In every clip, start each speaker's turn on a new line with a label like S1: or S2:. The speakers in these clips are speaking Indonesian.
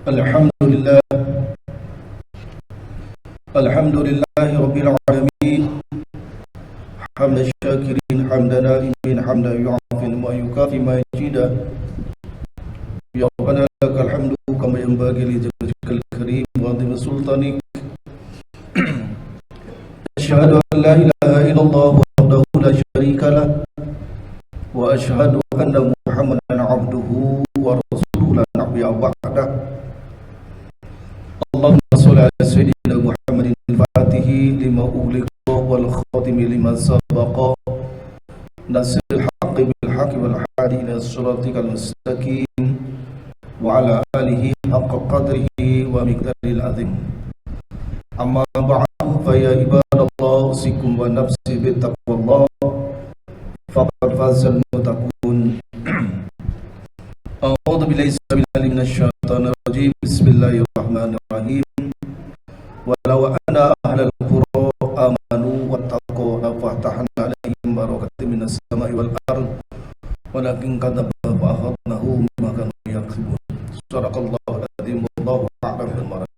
S1: Alhamdulillah, alhamdulillahi rabbil alamin. Hamdan syakirin, hamdan naimin, hamdan yu'afin wa yukafi majidah. Ya Rabbana lakal hamdu kama yanbaghi li wajhikal karim wa 'azimi sultanik. Asyhadu an la ilaha illallah wahdahu la syarika lah wa asyhadu anna Muhammadan 'abduhu wa rasuluhu la nabiyya ba'dah. Allahumma sholli ala sayyidina Muhammadin al-Fatihi lima ughliqa wal khatimi lima sabaqa nasril haqqi bil haqqi wal hadi ila siratikal mustaqim wa ala alihi haqqa qadrihi wa miqdaril azim. Amma ba'du fa ya ibadallah usikum wa nafsi bi taqwallah faqad fazal muttaqun. A'udzu billahi minasy syaithanir rajim. Bismillahirrahmanirrahim. Walau anna ahlal qura amanu wattaqu la fatahna 'alaihim barakatin minas sama'i wal ard walakin kadzdzaba fa akhadnahum bima kanu yaksibun. Shadaqallahu adzim wallahu a'lam bil marad.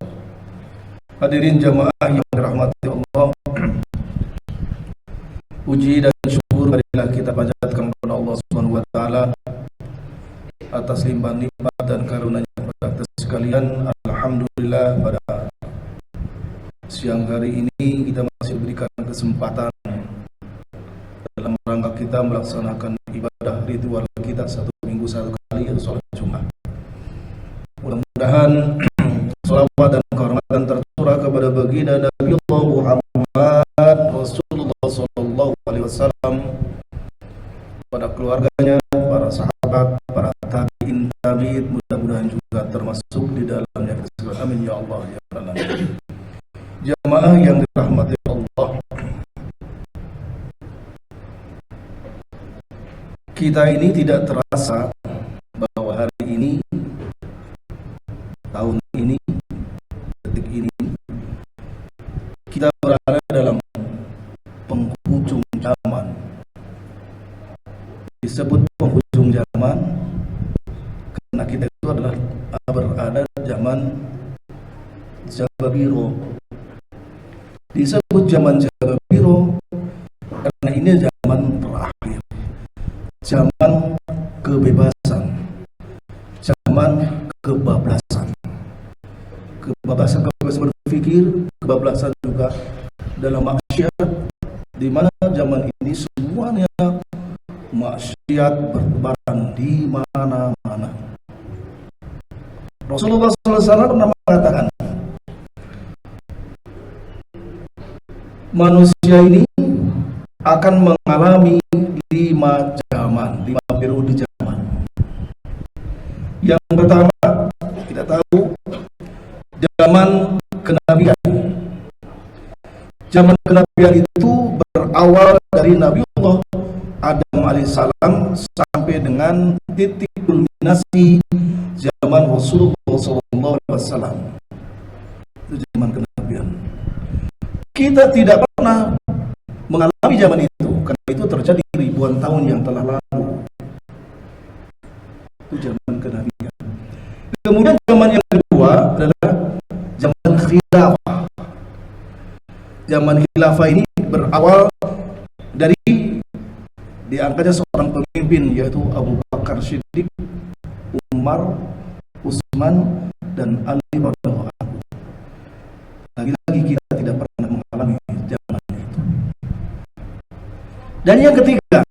S1: Hadirin jamaah yang dirahmati Allah, puji dan syukur marilah kita panjatkan kepada Allah Subhanahu wa taala atas limpahan nikmat dan karunia-Nya kepada kita sekalian. Alhamdulillah, pada siang hari ini kita masih diberikan kesempatan dalam rangka kita melaksanakan ibadah ritual kita satu minggu satu kali, yaitu sholat Jumat. Mudah-mudahan salawat dan kehormatan tercurah kepada baginda Nabi Muhammad Rasulullah sallallahu alaihi wasallam, pada keluarganya, para sahabat, para tabi'in, mudah-mudahan juga termasuk di dalamnya. Amin ya Allah ya Rabbal alamin. Jamaah yang dirahmati Allah, kita ini tidak terasa bahwa hari ini, tahun ini, detik ini, kita berada dalam penghujung zaman. Disebut penghujung zaman karena kita itu adalah berada zaman Jababiro. Disebut zaman Jababiro karena ini zaman terakhir, zaman kebebasan, zaman kebablasan, kebebasan berpikir, kebablasan juga dalam maksiat, di mana zaman ini semuanya maksiat bertebaran di mana-mana. Rasulullah SAW pernah mengatakan, manusia ini akan mengalami 5 zaman, 5 periode zaman. Yang pertama, kita tahu zaman kenabian. Zaman kenabian itu berawal dari Nabiullah Adam alaihissalam sampai dengan titik kulminasi zaman Rasulullah SAW. Itu zaman kenabian. Kita tidak pernah mengalami zaman itu, karena itu terjadi ribuan tahun yang telah lalu. Itu zaman kenabian. Kemudian zaman yang kedua adalah zaman khilafah. Zaman khilafah ini berawal dari diangkatnya seorang pemimpin, yaitu Abu Bakar Siddiq, Umar, Utsman, dan Ali radhiyallahu anhu. Lagi-lagi kita tidak pernah mengalami zaman itu. Dan yang ketiga,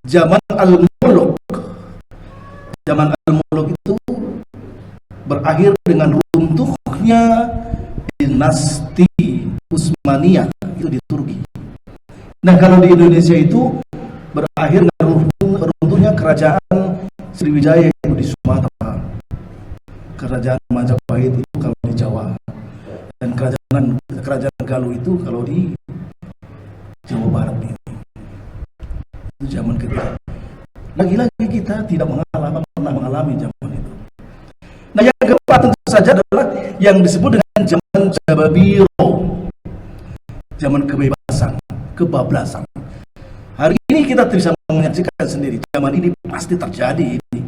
S1: zaman Al-Muluk. Zaman Al-Muluk itu berakhir dengan runtuhnya dinasti Utsmaniyah, itu di Turki. Nah, kalau di Indonesia itu berakhir dengan runtuhnya kerajaan Sriwijaya, itu di Sumatera. Kerajaan Majapahit itu kalau di Jawa. Dan kerajaan Galuh itu kalau di Jawa Barat ini. Itu zaman ketiga. Lagi-lagi kita tidak pernah mengalami zaman itu. Nah, yang keempat tentu saja adalah yang disebut dengan zaman Jababiro, zaman kebebasan, kebablasan. Hari ini kita bisa menyaksikan sendiri, zaman ini pasti terjadi ini.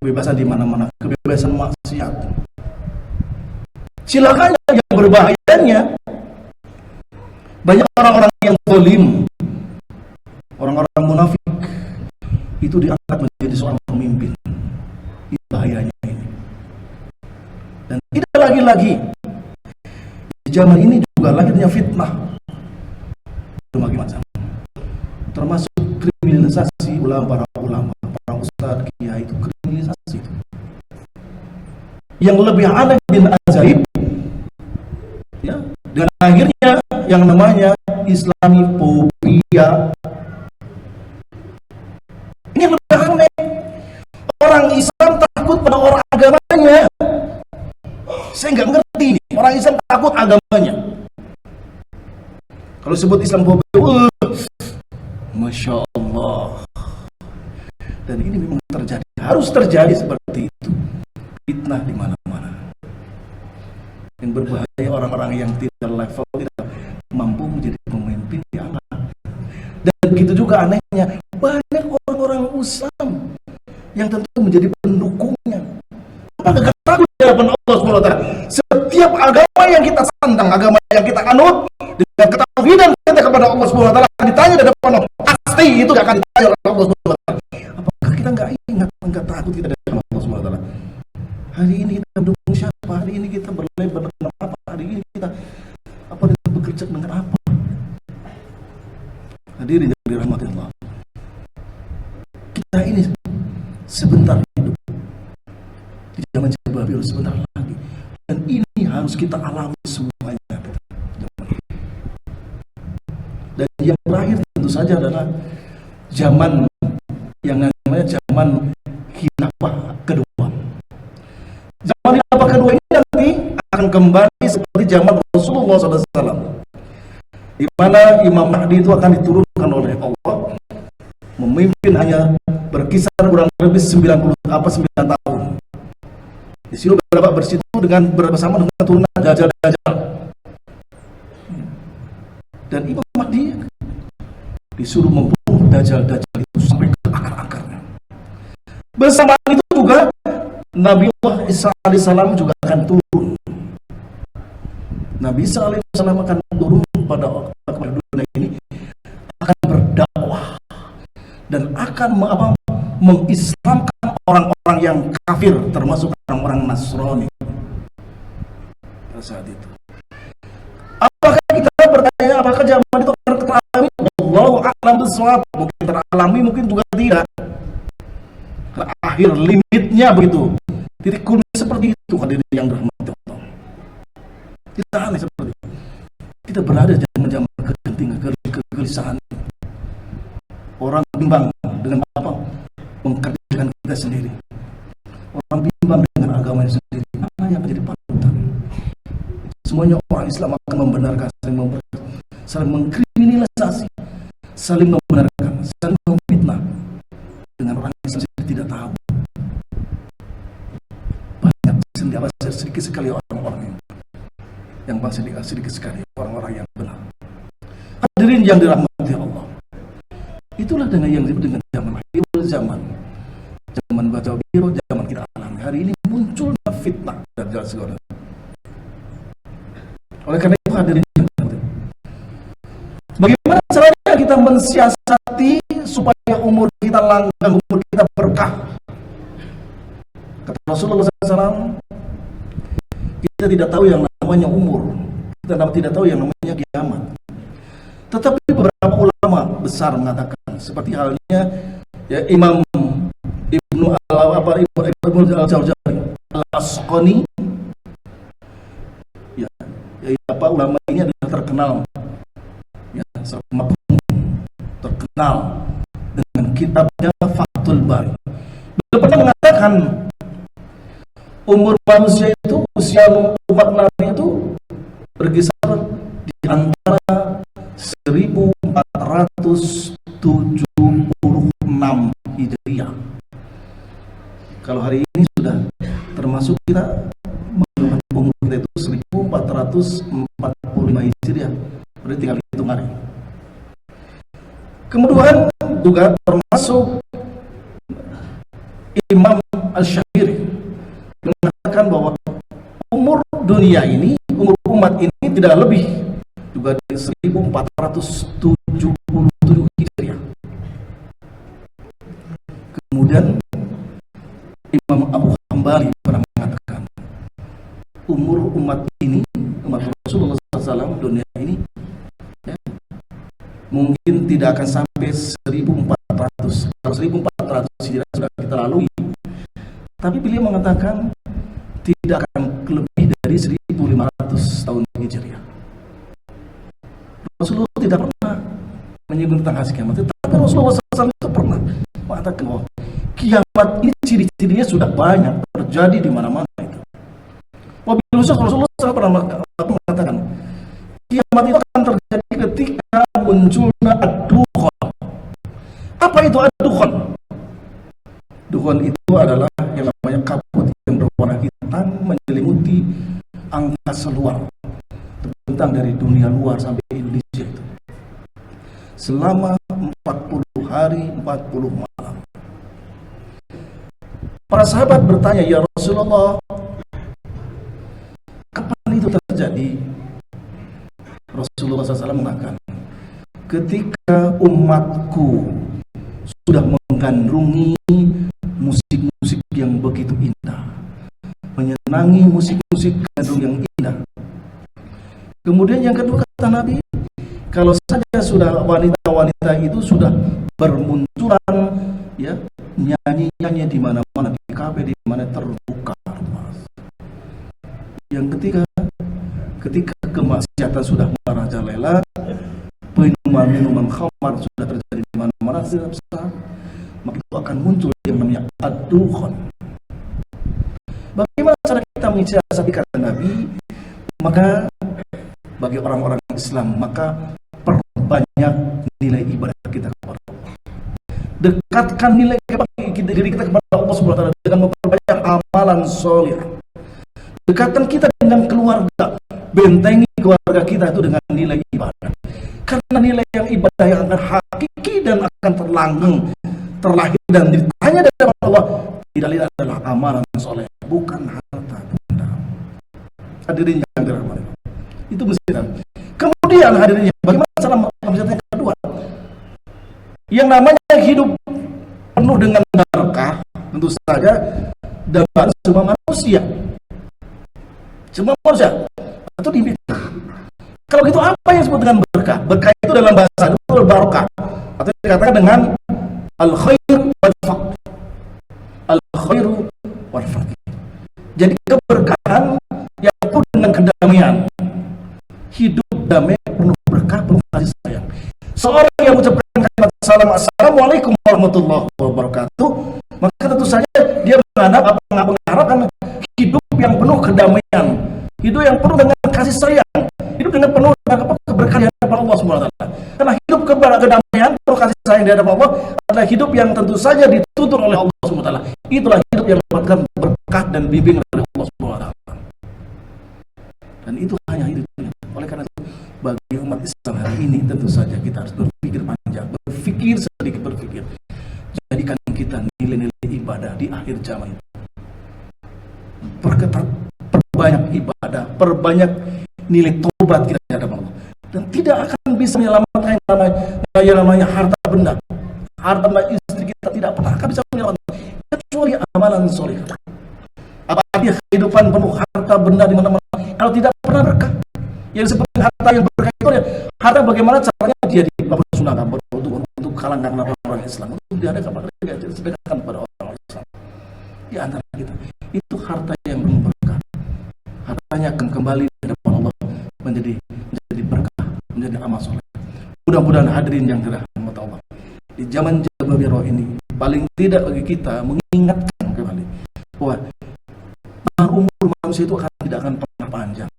S1: kebebasan di mana-mana, kebebasan maksiat. Silakan, yang berbahayanya banyak orang-orang yang zalim, orang-orang munafik itu diangkat menjadi seorang pemimpin. Itu bahayanya ini. Dan tidak lagi di zaman ini juga lahirnya fitnah berbagai macam, termasuk kriminalisasi para ulama, para ustadz, kiai, itu kriminalisasi itu. Yang lebih aneh dan ajaib, ya, dan akhirnya yang namanya Islamifobia. Ini yang lebih aneh. Orang Islam takut pada orang agamanya. Saya nggak ngerti nih, orang Islam takut agamanya. Kalau sebut Islamofobia, Masya Allah. Dan ini memang terjadi, harus terjadi seperti itu. Fitnah di mana-mana. Yang berbahaya orang-orang yang tidak level, tidak mampu menjadi pemimpin di alam. Dan begitu juga anehnya, banyak orang-orang Islam yang tentu menjadi pendukungnya. Maka gak takut di hadapan Allah SWT. Setiap agama yang kita sandang, agama yang kita anut, dengan ketauhidan kita kepada Allah SWT akan ditanya di hadapan Allah. Pasti itu akan ditanya oleh Allah SWT. Apakah kita nggak ingat, nggak takut kita di hadapan Allah SWT? Hari ini kita mendukung siapa? Hari ini kita berlebar dengan apa? Hari ini kita bekerja dengan apa? Hadirin yang dirahmati Allah, kita ini sebentar hidup di zaman Jababil, sebentar lagi, dan ini harus kita alami semuanya. Dan yang terakhir tentu saja adalah zaman yang namanya zaman khilafah kedua. Zaman khilafah kedua ini nanti akan kembali seperti zaman Rasulullah SAW, di mana Imam Mahdi itu akan diturunkan oleh Allah, memimpin hanya berkisar kurang lebih 9 tahun. Di sini beberapa bersitu bersama dengan turunan Dajjal. Dan Imam Mahdi disuruh membunuh Dajjal itu sampai ke akar-akarnya. Bersamaan itu juga Nabiullah Isa alaihissalam juga akan turun. Nabi Isa alaihissalam akan turun pada dunia ini, akan berdakwah dan akan mengislamkan orang-orang yang kafir, termasuk orang-orang Nasrani pada saat itu. Apakah kita bertanya, apakah zaman itu akan teralami? Wallahu a'lam bishawab. Mungkin teralami, mungkin juga tidak. Akhir limitnya begitu, titik kulmin seperti itu. Hadirin yang dirahmati Allah, kita aneh seperti itu. Kita berada di zaman kegentingan, kegelisahan. Orang bimbang dengan apa? Mengkerjakan kita sendiri. Orang bimbang dengan agamanya sendiri. Mana yang menjadi panutan? Semuanya orang Islam akan membenarkan, saling mengkriminalisasi, saling membenarkan, saling memfitnah dengan orang Islam sendiri tidak tahu. Banyak sedikit sekali orang-orang yang sedikit sekali orang-orang yang benar. Hadirin yang dirahmati Allah, itulah dengan yang disebut dengan zaman baca biro, zaman kita alami. Hari ini muncul fitnah dan segala. Oleh karena itu hadirin, bagaimana caranya kita mensiasati supaya umur kita langgeng, umur kita berkah? Kata Rasulullah SAW, kita tidak tahu yang namanya umur, kita tidak tahu yang namanya kiamat. Tetapi beberapa ulama besar mengatakan, seperti halnya ya Imam Ibnu Al-Jawzari Al-Asqani, ya ulama ini adalah terkenal, ya, terkenal dengan kitabnya Fathul Bari. Beliau pernah mengatakan umur manusia itu, usia umat Nabi itu berkisar di antara 1476 Hijriah. Kalau hari ini sudah termasuk kita mengenai umur kita itu 1445 Hijriah. Berarti tinggal hitung hari. Kemudian juga termasuk Imam Al-Syahiri mengatakan bahwa umur dunia ini, umur umat ini tidak lebih juga dari 1477 Hijriah. Kemudian Imam Abu Hambali pernah mengatakan umur umat ini, umat Rasulullah SAW dunia ini ya, mungkin tidak akan sampai 1400. Kalau 1400 Hijriah sudah kita lalui, tapi beliau mengatakan tidak akan lebih dari 1500 tahun Hijriah. Rasulullah tidak pernah menyinggung tentang hari kiamat, tapi Rasulullah SAW itu pernah mengatakan bahwa kiamat ini ciri-cirinya sudah banyak terjadi di mana-mana itu. Wabil khusus Rasulullah SAW pernah mengatakan kiamat itu akan terjadi ketika munculnya ad-dukhon. Apa itu ad-dukhon? Dukhon itu adalah yang namanya kabut yang berwarna hitam menyelimuti angkasa luar, terbentang dari dunia luar sampai Indonesia itu selama 40 hari 40 malam. Para sahabat bertanya, ya Rasulullah, kapan itu terjadi? Rasulullah SAW mengatakan, ketika umatku sudah menggandrungi musik-musik yang begitu indah, menyenangi musik-musik gandrung yang indah. Kemudian yang kedua kata Nabi, kalau saja sudah wanita-wanita itu sudah bermunculan ya, nyanyi-nyanyi di mana-mana, di kafe di mana terbuka. Yang ketiga, ketika kemaksiatan sudah merajalela, minuman-minuman khamar sudah terjadi di mana-mana, maka itu akan muncul yang namanya ad-dukhon. Bagaimana cara kita mensiasati kata Nabi? Maka bagi orang-orang Islam, maka perbanyak nilai ibadah kita kepada Allah. Dekatkan nilai diri kita kepada Allah Subhanahu wa taala dengan memperbanyak amalan soleh. Dekatkan kita dengan keluarga, bentengi keluarga kita itu dengan nilai ibadah. Karena nilai yang ibadah yang akan hakiki dan akan terlahir dan ditanya dari Allah tidak lain adalah amalan soleh, bukan harta benda. Hadirin yang dirahmati, itu mesti. Kemudian hadirin, bagaimana cara mensiasati yang kedua? Yang namanya hidup penuh dengan berkah, tentu saja dapat semua manusia. Semua manusia itu diminta. Kalau gitu apa yang disebut dengan berkah? Berkah itu dalam bahasa itu barokah, atau dikatakan dengan al-khair wal faqr. Al-khairu wal faqr. Jadi keberkahan yang penuh dengan kedamaian. Hidup damai, penuh berkah, penuh kasih sayang. Seorang yang mengucapkan kalimat salam, assalamualaikum warahmatullahi wabarakatuh, maka tentu saja dia mengharapkan hidup yang penuh kedamaian, hidup yang penuh dengan kasih sayang, hidup dengan penuh dengan keberkahan di hadapan Allah SWT. Karena hidup kedamaian, penuh kasih sayang di hadapan Allah adalah hidup yang tentu saja dituntut oleh Allah SWT. Itulah hidup yang mendapatkan berkah dan bimbingan dari Allah SWT. Dan itu hanya hidup. Oleh karena itu, bagi umat Islam hari ini tentu saja kita harus berpikir panjang, sedikit berpikir. Jadikan kita nilai-nilai ibadah di akhir zaman. Perbanyak ibadah, perbanyak nilai tobat kita di hadapan Allah. Dan tidak akan bisa menyelamatkan yang namanya harta benda. Harta benda istri kita tidak pernah akan bisa menyelamatkan kecuali amalan soleh. Apalagi kehidupan penuh harta benda di mana-mana, kalau tidak pernah berkah. Yang seperti harta yang berkah itu ya, harta bagaimana caranya dia dipersunahkan untuk kalangan orang Islam, untuk diadakan sedekahkan kepada orang Islam di antara kita. Itu harta yang berkah. Hartanya akan kembali di hadapan Allah menjadi berkah, menjadi amal soleh. Mudah-mudahan hadirin yang dirahmati Allah, di zaman Jababiro ini paling tidak bagi kita mengingatkan kembali bahwa umur manusia itu tidak akan pernah panjang.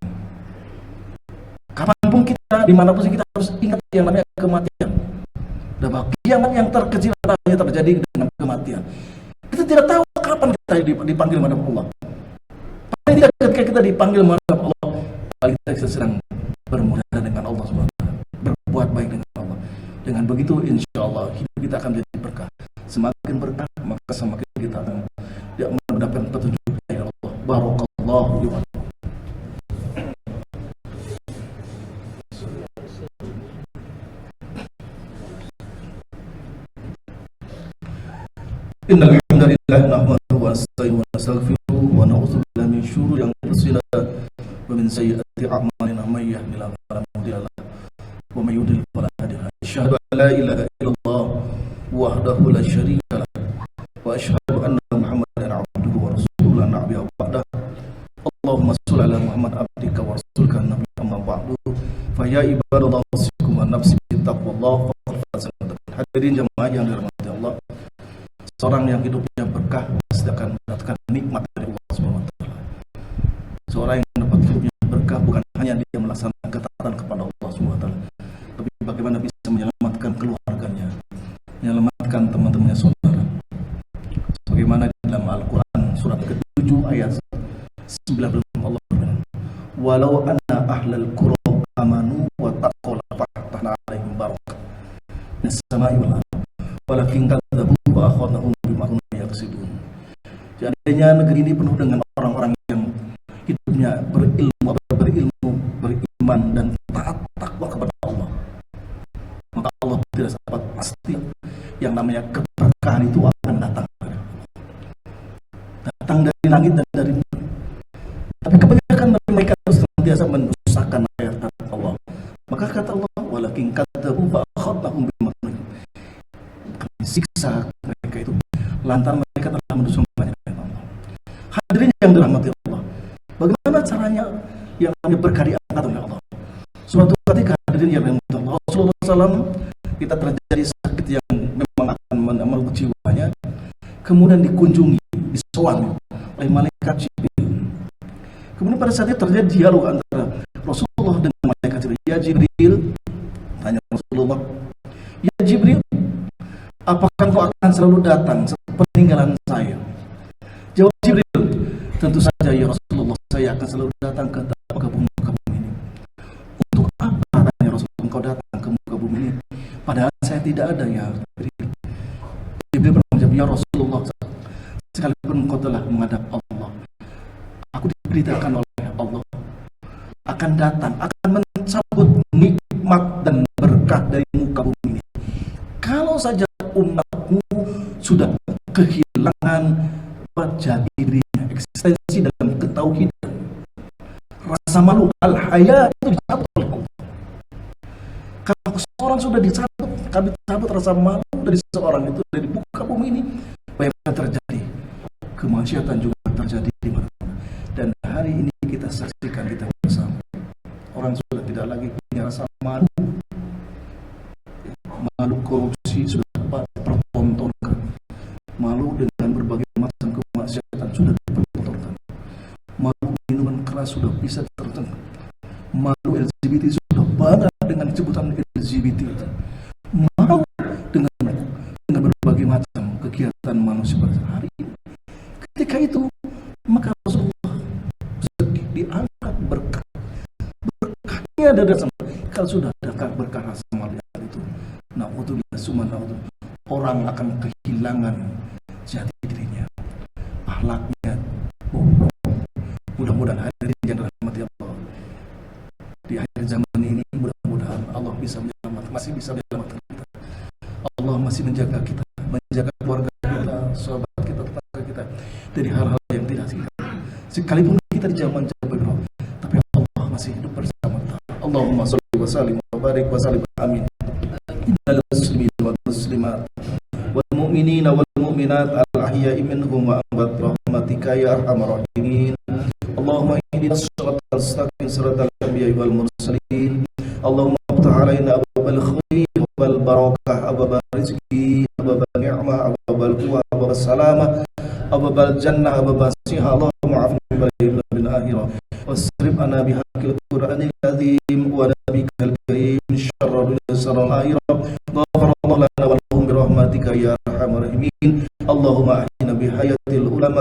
S1: Kapanpun kita, dimanapun kita harus ingat yang namanya kematian. Dan bahwa kiamat yang terkecil hanya terjadi dengan kematian. Kita tidak tahu kapan kita dipanggil menghadap Allah. Paling tidak ketika kita dipanggil menghadap Allah, paling kita sedang bermudah dengan Allah SWT, berbuat baik dengan Allah. Dengan begitu insya Allah hidup kita akan menjadi berkah. Semakin berkah maka semakin kita akan Barakallahu li wa lakum. Innal hamdalillah nahmaduhu wa nasta'inuhu wa nastaghfiruh wa na'udzu billahi min shururi anfusina wa min sayyiati a'malina may yahdihillahu fala mudilla lahu wa may yudlil fala hadiya lahu. Asyhadu an la ilaha illallah wahdahu la syarika lahu wa asyhadu anna Muhammadan 'abduhu wa rasuluhu la nabiyya ba'dahu. Allahumma shalli ala Muhammad abdika wa rasulika nabi amma ba'du. Fa ya ibadallah usikum wa nafsi bi taqwallah faqad faza. Hadirin jemaah yang dirahmati Allah, seorang yang hidupnya berkah pasti akan mendapatkan nikmat dari Allah Subhanahu wa taala. Seorang yang mendapat hidupnya berkah bukan hanya dia melaksanakan ketaatan kepada Allah Subhanahu wa taala, tapi bagaimana bisa menyelamatkan keluarganya, menyelamatkan teman-temannya saudara. Sebagaimana di dalam Al-Qur'an surat ke-7 ayat 90 Allah berfirman, "Walau anna ahlal qura amanu wa taqaw la fatahna 'alaihim barakatan minas sama'i wal ardh walakin kadzabu wa akhadnahum bima kanu yaksibun." Seandainya negeri ini penuh dengan orang-orang yang hidupnya berilmu, beriman dan taat takwa kepada Allah, maka Allah tidak dapat pasti yang namanya keberkahan itu akan datang dari langit dan dari bumi. Tapi kebanyakan dari mereka senantiasa mendusahkan ayat Allah. Maka kata Allah, walakin kadzabu fa akhadnahum bima kanu, kami siksa mereka itu lantaran mereka telah mendusahkan ayat Allah. Hadirin yang dirahmati Allah, bagaimana caranya yang namanya berkah diangkat oleh Allah? Suatu ketika hadirin yang dirahmati Allah, Rasulullah SAW kita terjadi sakit yang memang akan merugikan jiwanya, kemudian dikunjungi, disowan oleh malaikat Jibril. Kemudian pada saat itu terjadi dialog antara Rasulullah dengan malaikat Jibril. Ya Jibril, tanya Rasulullah, ya Jibril, apakah engkau akan selalu datang sepeninggalan saya? Jawab Jibril, tentu saja ya Rasulullah, saya akan selalu datang ke muka bumi ini. Untuk apa, tanya Rasulullah, engkau datang ke muka bumi ini padahal saya tidak ada ya Jibril? Jibril menjawab, ya Rasulullah, sekalipun engkau telah menghadap Allah, aku diberitakan oleh Allah akan datang, akan mencabut nikmat dan berkah dari muka bumi ini. Kalau saja umatmu sudah kehilangan jati dirinya, eksistensi dalam ketauhidan, rasa malu, al-haya itu dicabut oleh Allah. Kalau seorang sudah dicabut, kami cabut rasa malu dari seorang itu dari muka bumi ini, apa yang terjadi? Kemaksiatan juga terjadi di mana-mana. Dan hari ini kita saksikan, kita bersama, orang sudah tidak lagi punya rasa malu. Malu korupsi sudah dipertontonkan, malu dengan berbagai macam kemaksiatan sudah dipertontonkan, malu minuman keras sudah bisa tertengah, malu LGBT sudah bangga dengan sebutan LGBT, malu dengan berbagai macam kegiatan manusia pada hari ini. Ketika itu maka Rasulullah diangkat berkahnya ada dasar. Kalau sudah ada berkah rasa malu itu, na'udzubillah summa na'udzubillah, orang akan kehilangan jati dirinya, akhlaknya bobrok. Mudah-mudahan hadirin yang dirahmati Allah, di akhir zaman ini mudah-mudahan Allah bisa menyelamatkan, masih bisa menyelamatkan kita. Allah masih menjaga kita, menjaga keluarga kita, sahabat kita, tetangga kita dari hal-hal yang tidak singkat. Sekalipun kita di zaman jabal, tapi Allah masih hidup bersama kita. Allahumma sholli wa sallim wa barik wa sallim, amin. Innal muslimin wal muslimat wal mu'minina wal mu'minat al ahya'i minhum wa amwat rahmatika ya arhamar rahimin. Allahumma ihdinas siratal mustaqim siratal anbiya'i wal mursalin. Allahumma iftah 'alaina abwaabal khair wal barakah, abwaabal rizqi, abwaabal ni'mah, abwaabal quwwah, abwaabal salamah, abwaabal jannah, abwaabal sihah. Allahumma afina bil akhirah wasrif ana bihaqqil qur'anil azim wa nabiyikal karim syarrul yasrul akhirah. Ghafarallahu lana wa lahum bi rahmatika ya arhamar rahimin. Allahumma ahyina bi hayatil ulama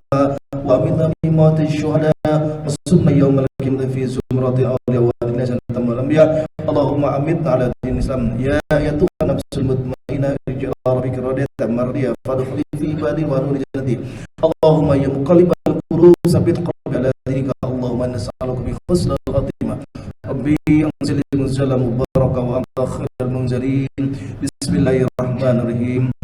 S1: wa amina bi mautil syuhada wa sunna yawmal qiyamah fi zumratil awliya wa jannatil anbiya. Allahumma amitna ala din Islam ya Tuhan nafsul mutmainnah irji' rabbika radiyatan mardiyah fadkhuli fi ibadi wa nuri jannati. Allahumma ya muqallibal qulub tsabbit qalbi husnul khatimah. Rabbi anzil munzalan mubaraka wa anta khairul munzalin. Bismillahirrahmanirrahim.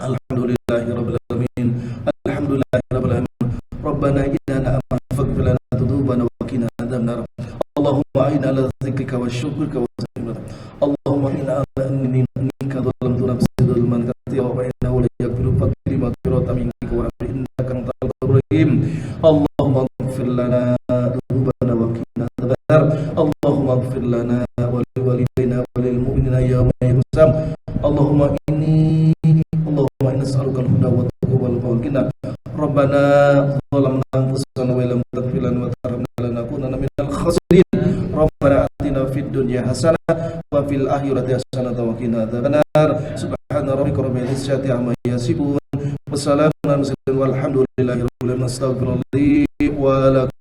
S1: Alhamdulillahi rabbil alamin. Alhamdulillahi rabbil alamin. Rabbana innana amanna faghfir lana dhunubana wa qina adzabannar. Allahumma a'inna ala dzikrika wa syukrika wa husni ibadatik. Allahumma inna minka dhalamtu nafsi dzulman katsiran wa innahu la yaghfiru fakiri maghfiratan minka wa innaka antal ghafurur rahim. Allahumma ighfir lana dhunubana wa qina adzabannar. Allahumma ighfir lana wa liwalidayna wa lil mu'minina yawma yaqum. Allahumma inni nas'aluka al-huda wa taqwa wal fawqina. Rabbana zalamna anfusana wa lam taghfir lana wa tarhamna lanakunanna minal khasirin. Rabbana atina fid dunya hasanah wa fil akhirati hasanah wa qina adzabannar. Subhana rabbika rabbil izzati amma yasifun wa salamun alal mursalin walhamdulillahi rabbil alamin. Astaghfirullah wa lakum.